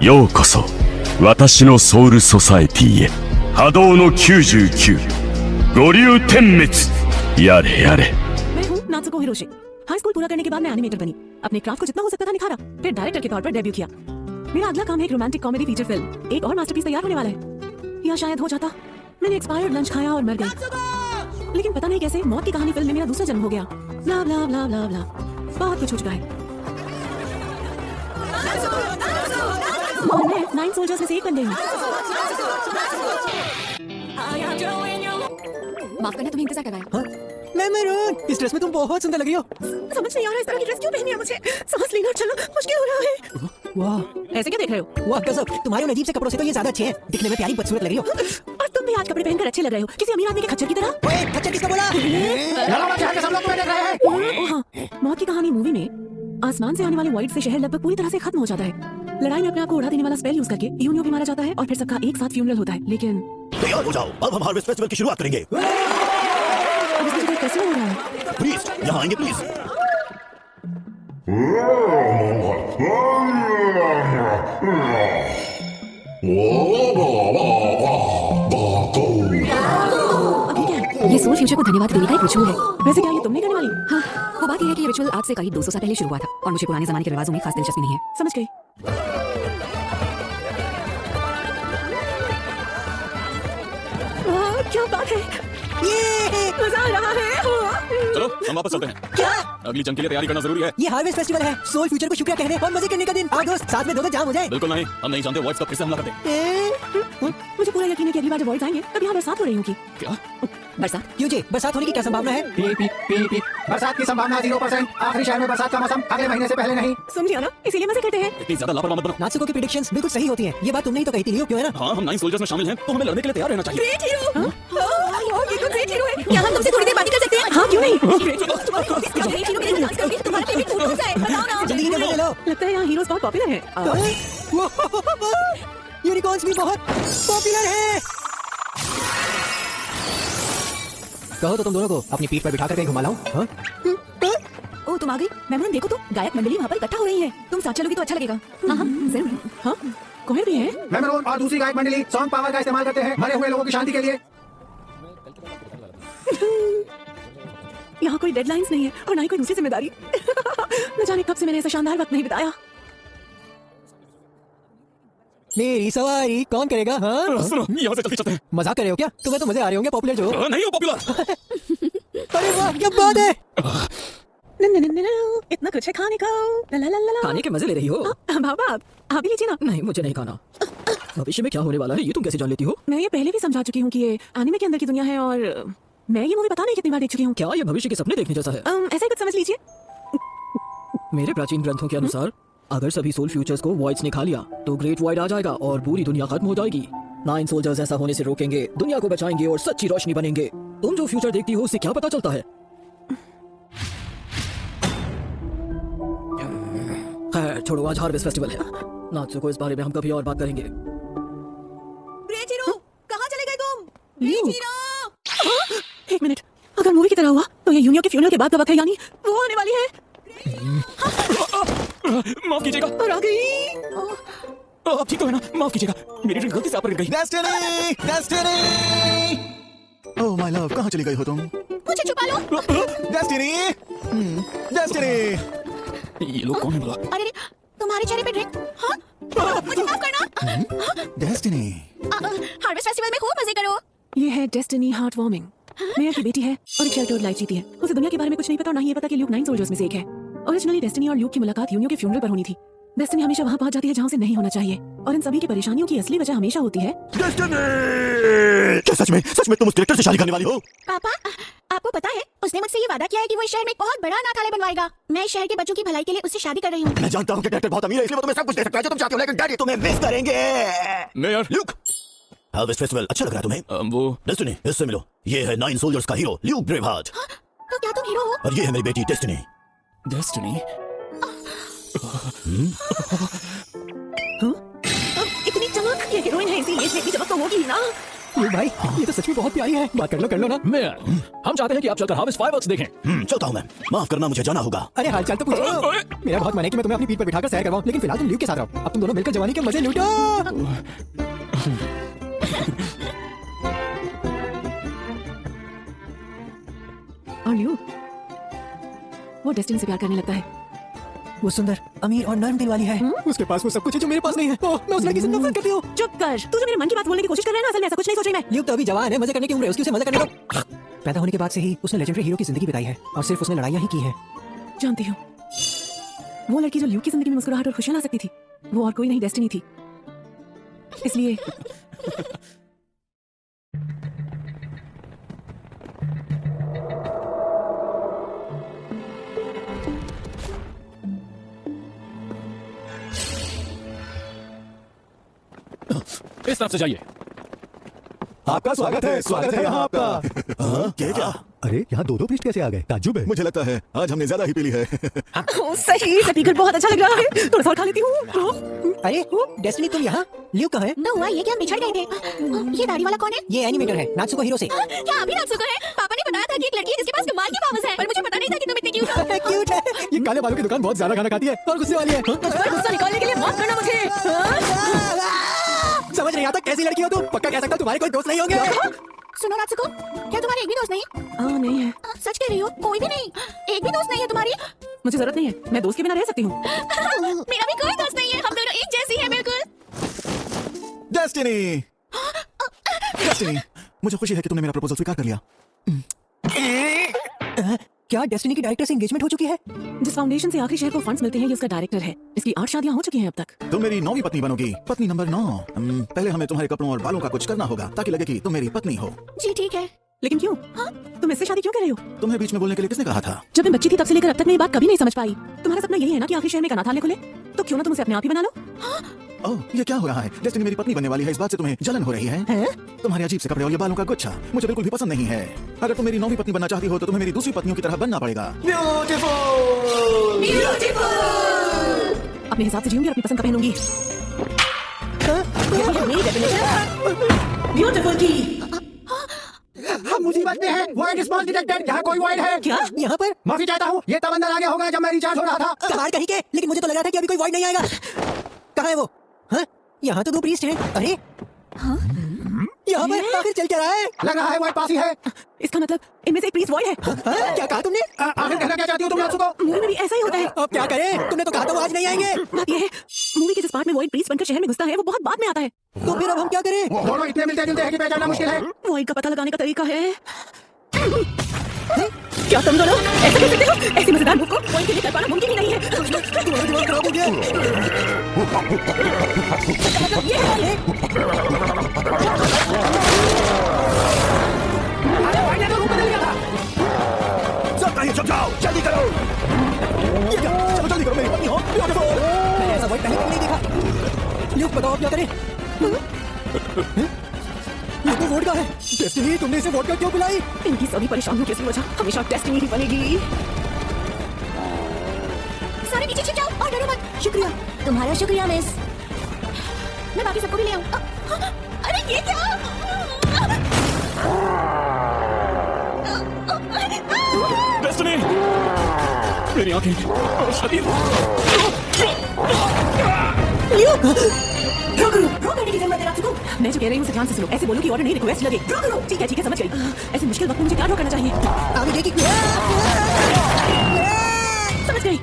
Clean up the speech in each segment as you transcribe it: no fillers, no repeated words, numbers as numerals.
ようこそ私のソウルソサエティへ。波動の99、五竜点滅、やれやれ。मैं हूँ नात्सुको Hiroshi. High school पूरा करने के बाद मैं एनिमेटर बनी। अपने क्राफ्ट को जितना हो सकता था निखारा, फिर डायरेक्टर के तौर पर डेब्यू किया। मेरा अगला काम है एक रोमांटिक कॉमेडी फीचर फिल्म। एक और मास्टरपीस तैयार होने वाला है, या शायद हो जाता। मैंने एक्सपायर्ड लंच खाया और मर गई, लेकिन पता नहीं कैसे मौत की कहानी फिल्म में मेरा दूसरा जन्म हो गया। ब्ला ब्ला ब्ला ब्ला ब्ला, बहुत कुछ हो चुका है। और मैं 9 सोल्जर्स में से एक बन गई हूँ। माफ करना, तुम्हें इंतजार कर रहा है। मैं मैरून, इस ड्रेस में तुम बहुत सुंदर लग रही हो। समझ नहीं आ रहा इस तरह की ड्रेस क्यों पहनी है मुझे। सांस लेना और चलना मुश्किल हो रहा है। वाह, ऐसे क्या देख रहे हो? वाह गजब, तुम्हारे उन अजीब से कपड़ों से तो ये ज्यादा अच्छे हैं। दिखने में प्यारी बदसूरत लग रही हो। और तुम भी आज कपड़े पहनकर अच्छे लग रहे हो, किसी अमीर आदमी के खच्चर की तरह। ओए, खच्चर किसको बोला? ओ हाँ, मौत की कहानी मूवी में आसमान से आने वाले वाइट से शहर लगभग पूरी तरह से खत्म हो जाता है। लड़ाई में अपने आप को उड़ा देने वाला स्पेल यूज करके यूनियो भी मारा जाता है और फिर सबका एक साथ फ्यूनरल होता है। लेकिन तैयार हो जाओ, अब हम हार्वेस्ट फेस्टिवल की शुरुआत करेंगे। अब इसमें जो कैसे हो रहा है? प्लीज यहाँ आएंगे प्लीज। अभी क्या है? ये सोल फ्यूचर को धन्यवाद देने का एक रिचुअल है। वैसे क्या ये तुमने करने वाली? हाँ, वो बात ये है कि ये रिचुअल आज से करीब 200 साल पहले शुरू हुआ था और मुझे पुराने जमाने के रिवाजों में खास दिलचस्पी नहीं है। समझ गई। क्या बात है, ये मजा आ रहा है। चलो हम वापस चलते हैं। क्या? अगली जंग के लिए तैयारी करना जरूरी है। ये हार्वेस्ट फेस्टिवल है, सोल फ्यूचर को शुक्रिया कहने और मजे करने का दिन। आओ दोस्त, साथ में दोनों जाम हो जाए। बिल्कुल नहीं, हम नहीं जानते वॉइस कब फिर से हमला कर दे। मुझे पूरा यकीन है कि अगली बार जब वॉइस आएंगे तब यहाँ बरसात हो रही होगी। क्या? बरसात? क्यों जी, बरसात होने की क्या संभावना है? बरसात की संभावना 0%। आखिरी शहर में बरसात का मौसम अगले महीने से पहले नहीं। सुन लिया ना, इसीलिए मजे करते हैं। इतनी ज्यादा लापरवाह मत बनो। नात्सुको की प्रेडिक्शंस बिल्कुल सही होती हैं। ये बात तुमने ही तो कही थी, लियो, क्यों है ना? हाँ, हम 9 सोल्जर्स में शामिल हैं, तो हमें लड़ने के लिए तैयार रहना चाहिए। Great hero. ये तो ग्रेट हीरो है। क्या हम तुमसे थोड़ी देर बात कर सकते हैं? हाँ, क्यों नहीं? ग्रेट हीरो के लिए डांस करोगे, तुम्हारा फेवरेट फूड कौन सा है? बताओ ना। जल्दी ले लो। लगता है यहाँ हीरोज बहुत पॉपुलर हैं। यूनिकॉर्न्स भी बहुत पॉपुलर है। कहो तो तुम दोनों को अपनी पीठ पर बिठा कर कहीं घुमा लाऊं? हाँ? ओ, तुम आ गई। मेमोन, देखो तो गायक मंडली वहाँ पर इकट्ठा हो रही है। तुम साथ चलोगी तो अच्छा लगेगा। हाँ हाँ जरूर। हाँ, कोहर भी है। मेमरून और दूसरी गायक मंडली सॉन्ग पावर का इस्तेमाल करते हैं मरे हुए लोगों की शांति के लिए। यहाँ कोई डेडलाइंस नहीं है और ना ही कोई दूसरी जिम्मेदारी। न जाने कब से मैंने ऐसा शानदार वक्त नहीं बिताया। मेरी सवारी कौन करेगा? हाँ? सुनो, यहाँ से जल्दी चलते हैं। मजाक कर रहे हो क्या? तुम्हें तो मजे आ रहे होंगे पॉपुलर जो। नहीं हो पॉपुलर। अरे वाह, क्या बात है। इतना कुछ है खाने को। ला ला ला ला। खाने के मजे ले रही हो? बाबा, आप भी लीजिए ना। नहीं, मुझे नहीं खाना। भविष्य में क्या होने वाला है ये तुम कैसे जान लेती हो? मैं ये पहले भी समझा चुकी हूँ कि ये एनिमे के अंदर की दुनिया है और मैं ये मूवी पता नहीं कितनी बार देख चुकी हूँ। क्या ये भविष्य के सपने देखने जैसा है? ऐसा ही कुछ समझ लीजिए। मेरे प्राचीन ग्रंथों के अनुसार अगर सभी सोल फ्यूचर्स को वॉइड्स ने खा लिया तो ग्रेट वॉइड आ जाएगा और पूरी दुनिया खत्म हो जाएगी। 9 सोल्जर्स ऐसा होने से रोकेंगे, दुनिया को बचाएंगे और सच्ची रोशनी बनेंगे। तुम जो फ्यूचर देखती हो उससे क्या पता चलता है? खैर छोड़ो, आज हार्वेस्ट फेस्टिवल है। नात्सुको, इस बारे में हम कभी और बात करेंगे। ग्रेट हीरो, कहाँ चले गए तुम? Great hero! एक मिनट, अगर मूवी की तरह हुआ तो ये यूनियो के फ्यूनरल के बाद का वक्त है, यानी वो आने वाली है। माफ कीजिएगा। और आ गई। आप ठीक तो है ना? माफ कीजिएगा, मेरी ड्रिंक गलती से आप पर गिर गई। Destiny, destiny. Oh my love, कहाँ चली गई हो तुम? मुझे छुपा लो। Destiny, destiny. ये लोग कौन है बोला? अरे तुम्हारे चेहरे पे ड्रिंक। हाँ, मुझे माफ करना। डेस्टिनी। हार्वेस्ट फेस्टिवल में खूब मजे करो। ये है डेस्टिनी हार्ट वार्मिंग। मेयर की बेटी है और एक शेल्टर्ड लाइफ जीती है। उसे दुनिया के बारे में कुछ नहीं पता और ना ही ये पता कि ल्यूक 9 सोल्जर्स में से एक है। ओरिजिनली डेस्टिनी और ल्यूक की मुलाकात यूनियो के फ्यूनरल पर होनी थी। डेस्टिनी हमेशा वहाँ पहुँच जाती है जहाँ उसे नहीं होना चाहिए और इन सभी की परेशानियों की असली वजह हमेशा होती है। डेस्टिनी! क्या सच में तुम उस डायरेक्टर से शादी करने वाली हो? पापा, आपको पता है उसने मुझसे ये वादा किया है कि वो इस शहर में एक बहुत बड़ा अनाथालय बनवाएगा। मैं इस शहर के बच्चों की भलाई के लिए उससे शादी कर रही हूँ। मैं जानता हूँ कि डायरेक्टर बहुत अमीर है, इसलिए वो तुम्हें सब कुछ दे सकता है जो तुम चाहते हो, लेकिन डैडी तुम्हें मिस करेंगे। मेयर ल्यूक, हार्वेस्ट फेस्टिवल अच्छा लग रहा है तुम्हें? वो डेस्टिनी, इससे मिलो। ये है 9 सोल्जर्स का हीरो ल्यूक ब्रेवहार्ट। तो क्या तुम हीरो हो? और ये है मेरी बेटी डेस्टिनी। डेस्टिनी। इतनी चमक, ये हीरोइन है इसीलिए इतनी चमक तो होगी ही ना। ये भाई, ये तो सच में बहुत प्यारी है। बात कर लो ना। मैं हम चाहते हैं कि आप चलकर हार्वेस्ट फायरवर्क्स देखें। चलता हूँ मैं। माफ करना, मुझे जाना होगा। अरे हालचाल तो पूछो। मेरा बहुत मन है कि मैं तुम्हें अपनी पीठ पर बिठाकर सैर करवाऊं, लेकिन फिलहाल तुम ल्यूक के साथ रहो। अब तुम दोनों मिलकर जवानी के मजे लूटो। और ल्यू, वो डेस्टिनी से प्यार करने लगता है। वो सुंदर, अमीर और नर्म दिल वाली है। उसके पास वो सब कुछ है जो मेरे पास नहीं है। ओह, मैं उस लड़की से नफरत करती हूँ। चुप कर, तू जो मेरे मन की बात बोलने की कोशिश कर रहा है ना, असल में ऐसा कुछ नहीं सोच रही मैं। ल्यूक तो अभी जवान है, मजे करने की उम्र है उसकी, उसे मजा करने दो। पैदा होने के बाद से ही उसने लेजेंडरी हीरो की जिंदगी बिताई है और सिर्फ उसने लड़ाइयाँ ही की है। जानती हूँ, वो लड़की जो ल्यूक की जिंदगी में मुस्कुराहट और खुशियां ला सकती थी, वो और कोई नहीं, डेस्टिनी थी। इसलिए इस तरफ से जाइए। आपका स्वागत है यहाँ आपका। क्या? अरे यहाँ दो पृष्ठ कैसे आ गए? ताज्जुब है। मुझे लगता है आज हमने ज्यादा ही पी ली है। सही, स्पीकर बहुत अच्छा लग रहा है। थोड़ा सा और खा लेती हूँ। अरे डेस्टिनी, तुम यहाँ? ल्यूक कहाँ है? न हुआ ये कि हम बिछड़ गए थे। ये दाढ़ी वाला कौन है? ये एनिमेटर है, नात्सुको हीरो से। क्या अभी नात्सुको है? पापा ने बताया था कि एक लड़की है जिसके पास कमाल की पावर्स है, पर मुझे पता नहीं था कि तुम इतनी क्यूट हो। क्यूट है। ये काले बालों की दुकान बहुत ज्यादा खाना खाती है और गुस्से वाली है। गुस्सा निकालने के लिए माफ करना मुझे। समझ नहीं आता कैसी लड़की हो तुम। पक्का कह सकता हूँ तुम्हारे कोई दोस्त नहीं होंगे। सुनो नात्सुको, क्या तुम्हारे एक भी दोस्त नहीं? नहीं है। सच कह रही हो? कोई भी नहीं? एक भी दोस्त नहीं है तुम्हारी? मुझे जरूरत नहीं है, मैं दोस्त के बिना रह सकती हूँ। मेरा भी कोई दोस्त नहीं है, हम दोनों एक जैसी हैं बिल्कुल। डेस्टिनी, डेस्टिनी, मुझे खुशी है कि तुमने मेरा प्रपोजल स्वीकार कर लिया। क्या डेस्टिनी की डायरेक्टर से एंगेजमेंट हो चुकी है? जिस फाउंडेशन से आखिरी शहर को फंड्स मिलते हैं, ये उसका डायरेक्टर है। इसकी 8 शादियां हो चुकी हैं अब तक। तुम मेरी 9वीं पत्नी बनोगी, पत्नी नंबर 9। पहले हमें तुम्हारे कपड़ों और बालों का कुछ करना होगा ताकि लगे कि तुम मेरी पत्नी हो। जी ठीक है। लेकिन क्यों? तुम इससे शादी क्यों कर रही हो? तुम्हें बीच में बोलने के लिए किसने कहा था? जब मैं बच्ची थी तब से लेकर अब तक मैं ये बात कभी नहीं समझ पाई। तुम्हारा सपना यही है ना कि आखिरी शहर में एक अनाथालय खुले? तो क्यों ना तुम उसे अपने आप ही बना लो? ओह, ये क्या हो रहा है? डेस्टिनी मेरी पत्नी बनने वाली है, इस बात से तुम्हें जलन हो रही है? तुम्हारे अजीब से कपड़े और ये बालों का गुच्छा मुझे बिल्कुल भी पसंद नहीं है। अगर तुम मेरी 9वीं पत्नी बनना चाहती हो तो तुम्हें मेरी दूसरी पत्नियों की तरह बनना पड़ेगा। अपने हिसाब से जीऊंगी और अपनी पसंद का पहनूंगी। ब्यूटीफुल की। हम मुसीबत में हैं। Void response detected. यहाँ कोई वॉइड है क्या? यहाँ पर? माफी चाहता हूँ, ये तब अंदर आ गया होगा जब मैं रिचार्ज हो रहा था। कमाल कहीं के, लेकिन मुझे तो लग रहा था कि अभी कोई वॉइड नहीं आएगा। कहाँ है वो? हाँ? यहाँ तो 2 प्रीस्ट हैं। अरे यहाँ पर आखिर चल क्या रहा है? लग रहा है वॉइड पास ही है। इसका मतलब इनमें से एक प्रीस्ट वॉइड है। क्या कहा तुमने? आखिर कहना क्या चाहती हो तुम नात्सुको? मूवी में भी ऐसा ही होता है। अब क्या करें? तुमने तो कहा था वो आज नहीं आएंगे। बात ये है, मूवी के जिस पार्ट में वॉइड प्रीस्ट बनकर शहर में घुसता है, वो बहुत बाद में आता है। तो फिर अब हम क्या करें? दोनों इतने मिलते जुलते हैं कि पहचानना मुश्किल है। वॉइड का पता लगाने का तरीका है। क्या तुम दोनों ऐसे कर सकते हो? ऐसी मजेदार मूव को वॉइड के लिए कर पाना मुमकिन ही नहीं है। तुम्हारा दिमाग खराब हो गया। मतलब ये है। अरे वॉइड ने तो रूप बदल लिया था। सब चाहिए, चुप जाओ, जल्दी करो। ये क्या? चलो जल्दी करो, मेरी पत्नी हो। मैंने ऐसा वॉइड पहले कभी नहीं देखा। ल्यूक बताओ अब क्या करें? ये तो वोडका है। डेस्टिनी, तुमने इसे वोडका क्यों पिलाई? इनकी सभी परेशानियों की वजह हमेशा डेस्टिनी ही बनेगी। सारे नीचे छिप जाओ और डरो मत। शुक्रिया। तुम्हारा शुक्रिया मिस। मैं बाकी सबको भी ले आऊँ। अरे ये क्या? डेस्टिनी, मेरी आंखें और शरीर। मैं जो कह रही हूँ उसे ध्यान से सुनो। ऐसे बोलो कि ऑर्डर नहीं, रिक्वेस्ट लगे। ठीक है समझ गई। ऐसे मुश्किल वक्त में मुझे क्या ड्रॉ करना चाहिए? आगे देखिए। समझ गई।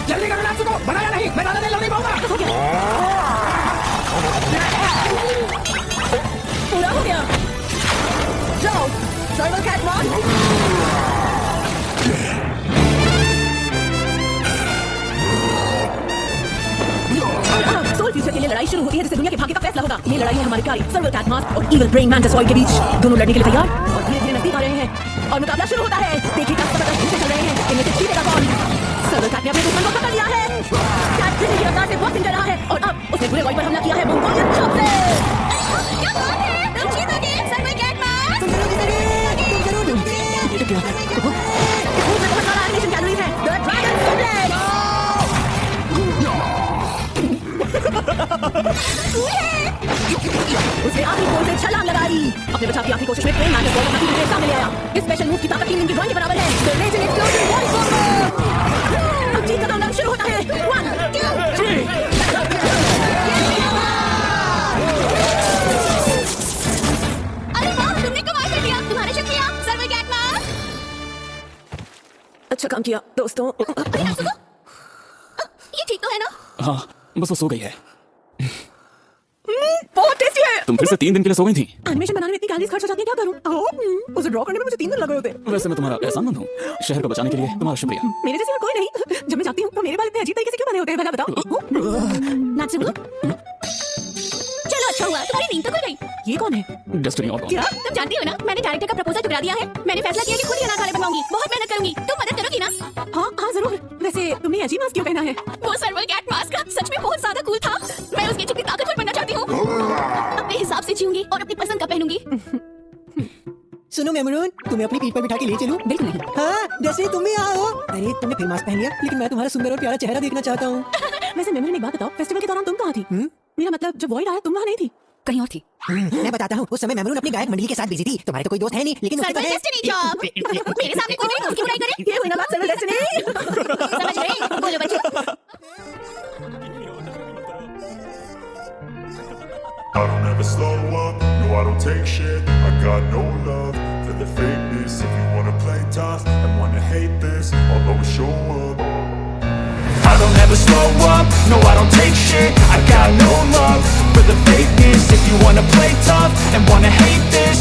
जल्दी करो नात्सुको, बनाया नहीं, मैं ज्यादा देर लड़ नहीं पाऊंगा। पूरा हो गया। जाओ, सर्वर कैटवॉक। सोल फ्यूचर के लिए लड़ाई शुरू होती है जिससे दुनिया के भाग्य का फैसला होगा। ये लड़ाई है हमारी कारी सर्वर कैट मास्क और इविल ब्रेन मैंटिस वॉइड के बीच। दोनों लड़ने के लिए तैयार और धीरे-धीरे जीत ही पा रहे हैं और मुकाबला शुरू होता है। देखिए कब तक पीछे चल रहे हैं, इनमें से जीतेगा कौन। सर्वर कैट ने अपने दुश्मन को पकड़ लिया है। कैट बिजली की रफ्तार से बॉक्सिंग कर रहा है और अब उसने पूरे वॉइड पर हमला किया है मंगोलियन चॉप से। क्या बात है, तुम जीतोगे सर्वर कैट मास्क। तुम जरूर जीतोगे। ये क्या इसमें बहुत सारा एनिमेशन कैलोरीज है। The dragon suplex. उसने आखिरी गोल से छलांग लगाई। अपने बचाव की आखिरी कोशिश में प्रेम नायक बॉल अपनी टीम के सामने ले आया। इस स्पेशल मूव की ताकत 3 दिन की ड्राइंग के बराबर है। The legend explosion voice combo. अब जीत का काउंटडाउन शुरू होता है। 1 2 3। अरे वाह, तुमने कमाल कर दिया। तुम्हारा शुक्रिया सर्वर कैट मास्क। अच्छा काम किया दोस्तों। अरे नाज़ुको, ये ठीक तो है ना? हाँ, बस वो सो गई है। बहुत टेस्टी है। तुम फिर से 3 दिन के लिए सो गई थी। एनिमेशन बनाने में इतनी कैलोरीज खर्च हो जाती है, क्या करूं? उसे ड्रॉ करने में मुझे 3 दिन लग रहे होते। वैसे मैं तुम्हारा एहसानमंद हूँ। शहर को बचाने के लिए तुम्हारा शुक्रिया। मेरे जैसी और कोई नहीं। जब मैं जाती हूँ तो मेरे बाल इतने अजीब तरीके से क्यों बने होते हैं भला बताओ। नाज़ुको, चलो अच्छा हुआ तुम्हारी नींद तो खुल गई। ये कौन है? डेस्टिनी और क्या? तुम जानती हो ना, मैंने डायरेक्टर का प्रपोजल ठुकरा दिया है। मैंने फैसला किया कि खुद ही अनाथ वाले बनवाऊंगी। बहुत मेहनत करूंगी, तुम मदद करोगी ना? हाँ हाँ जरूर। वैसे तुमने अजीब मास्क क्यों पहना है? वो सर्वर कैट मास्क सच में बहुत ज्यादा कूल था। मैं उसके जितनी ताकतवर बनना चाहती हूँ। अपने हिसाब से जीऊंगी और अपनी पसंद का पहनूंगी। सुनो मेमरून, तुम्हें अपनी पीठ पर बिठा के ले चलूं? बिल्कुल नहीं। हाँ, जैसे तुम भी आओ। अरे तुमने फिर मास्क पहन लिया, लेकिन मैं तुम्हारा सुंदर और प्यारा चेहरा देखना चाहता हूँ। वैसे मेमोरी में एक बात बताओ, फेस्टिवल के दौरान तुम कहाँ थी? मेरा मतलब जब वॉइड आया तुम वहाँ नहीं थी, कहीं और थी। मैं बताता हूँ, उस समय मेमरून अपनी गायक मंडली के साथ बिजी थी। तुम्हारे तो कोई दोस्त है नहीं, लेकिन उसके तो सर्वर है। Destiny job. मेरे सामने कोई मेरे दोस्त की बुराई करे। ये हुई ना बात सर्वर डेस्टिनी। समझ गए? बोलो बच्चे। I don't ever slow up, no I don't take shit. I got no love for the fakeness. If you wanna play tough and wanna hate this, I'll always show up. I don't ever slow up, no I don't take shit. I got no love for the fakeness. If you wanna play tough and wanna hate this,